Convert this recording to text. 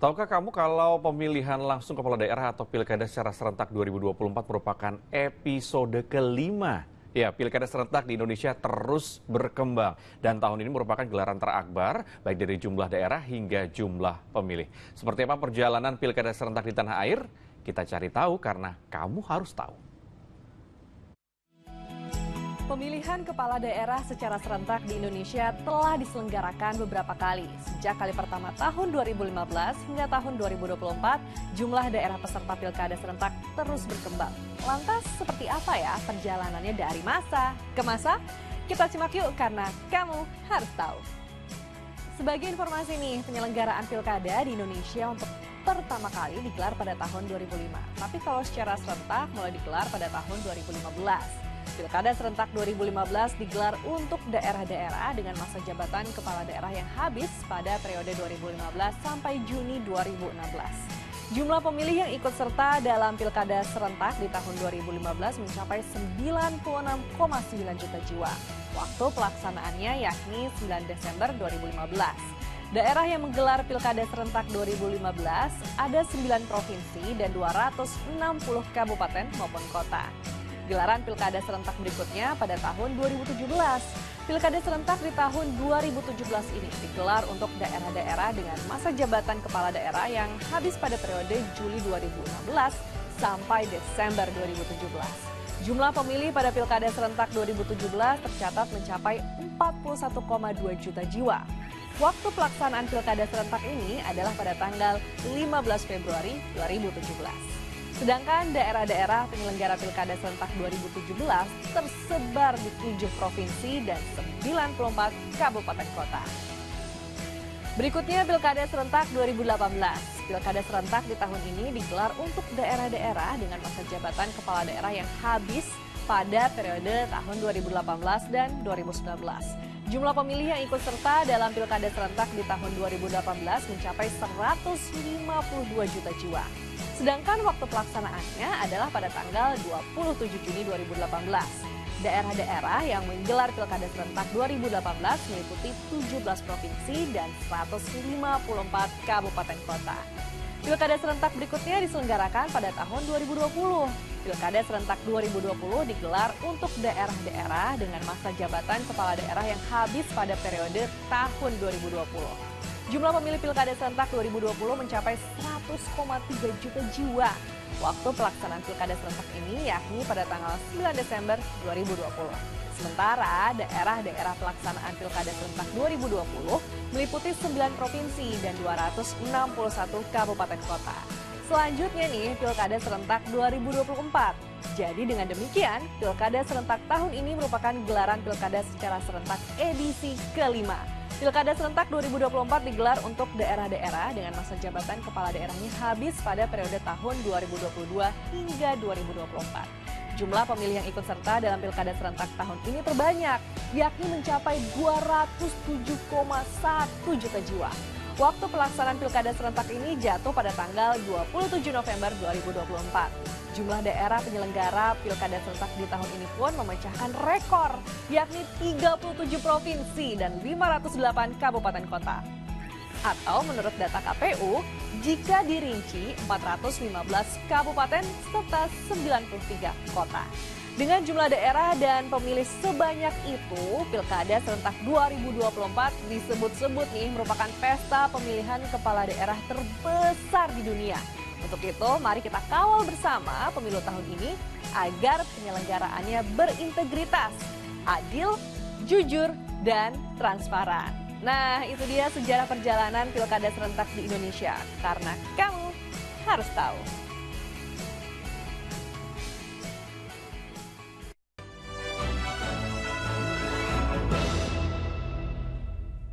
Tahukah kamu kalau pemilihan langsung kepala daerah atau pilkada secara serentak 2024 merupakan episode kelima? Ya, pilkada serentak di Indonesia terus berkembang dan tahun ini merupakan gelaran terakbar baik dari jumlah daerah hingga jumlah pemilih. Seperti apa perjalanan pilkada serentak di tanah air? Kita cari tahu karena kamu harus tahu. Pemilihan kepala daerah secara serentak di Indonesia telah diselenggarakan beberapa kali. Sejak kali pertama tahun 2015 hingga tahun 2024, jumlah daerah peserta pilkada serentak terus berkembang. Lantas seperti apa ya perjalanannya dari masa ke masa? Kita simak yuk karena kamu harus tahu. Sebagai informasi nih, penyelenggaraan pilkada di Indonesia untuk pertama kali digelar pada tahun 2005. Tapi kalau secara serentak mulai digelar pada tahun 2015. Pilkada serentak 2015 digelar untuk daerah-daerah dengan masa jabatan kepala daerah yang habis pada periode 2015 sampai Juni 2016. Jumlah pemilih yang ikut serta dalam pilkada serentak di tahun 2015 mencapai 96,9 juta jiwa. Waktu pelaksanaannya yakni 9 Desember 2015. Daerah yang menggelar pilkada serentak 2015 ada 9 provinsi dan 260 kabupaten maupun kota. Gelaran pilkada serentak berikutnya pada tahun 2017. Pilkada serentak di tahun 2017 ini digelar untuk daerah-daerah dengan masa jabatan kepala daerah yang habis pada periode Juli 2016 sampai Desember 2017. Jumlah pemilih pada pilkada serentak 2017 tercatat mencapai 41,2 juta jiwa. Waktu pelaksanaan pilkada serentak ini adalah pada tanggal 15 Februari 2017. Sedangkan daerah-daerah penyelenggara pilkada serentak 2017 tersebar di 7 provinsi dan 94 kabupaten kota. Berikutnya pilkada serentak 2018. Pilkada serentak di tahun ini digelar untuk daerah-daerah dengan masa jabatan kepala daerah yang habis pada periode tahun 2018 dan 2019. Jumlah pemilih yang ikut serta dalam pilkada serentak di tahun 2018 mencapai 152 juta jiwa. Sedangkan waktu pelaksanaannya adalah pada tanggal 27 Juni 2018. Daerah-daerah yang menggelar pilkada serentak 2018 meliputi 17 provinsi dan 154 kabupaten kota. Pilkada serentak berikutnya diselenggarakan pada tahun 2020. Pilkada serentak 2020 digelar untuk daerah-daerah dengan masa jabatan kepala daerah yang habis pada periode tahun 2020. Jumlah pemilih pilkada serentak 2020 mencapai 100,3 juta jiwa. Waktu pelaksanaan pilkada serentak ini yakni pada tanggal 9 Desember 2020. Sementara daerah-daerah pelaksanaan pilkada serentak 2020 meliputi 9 provinsi dan 261 kabupaten kota. Selanjutnya nih, pilkada serentak 2024. Jadi dengan demikian, pilkada serentak tahun ini merupakan gelaran pilkada secara serentak edisi kelima. Pilkada serentak 2024 digelar untuk daerah-daerah dengan masa jabatan kepala daerahnya habis pada periode tahun 2022 hingga 2024. Jumlah pemilih yang ikut serta dalam pilkada serentak tahun ini terbanyak, yakni mencapai 207,1 juta jiwa. Waktu pelaksanaan pilkada serentak ini jatuh pada tanggal 27 November 2024. Jumlah daerah penyelenggara pilkada serentak di tahun ini pun memecahkan rekor, yakni 37 provinsi dan 508 kabupaten kota. Atau menurut data KPU, jika dirinci 415 kabupaten serta 93 kota. Dengan jumlah daerah dan pemilih sebanyak itu, Pilkada serentak 2024 disebut-sebut nih merupakan pesta pemilihan kepala daerah terbesar di dunia. Untuk itu, mari kita kawal bersama pemilu tahun ini agar penyelenggaraannya berintegritas, adil, jujur, dan transparan. Nah, itu dia sejarah perjalanan Pilkada serentak di Indonesia. Karena kamu harus tahu.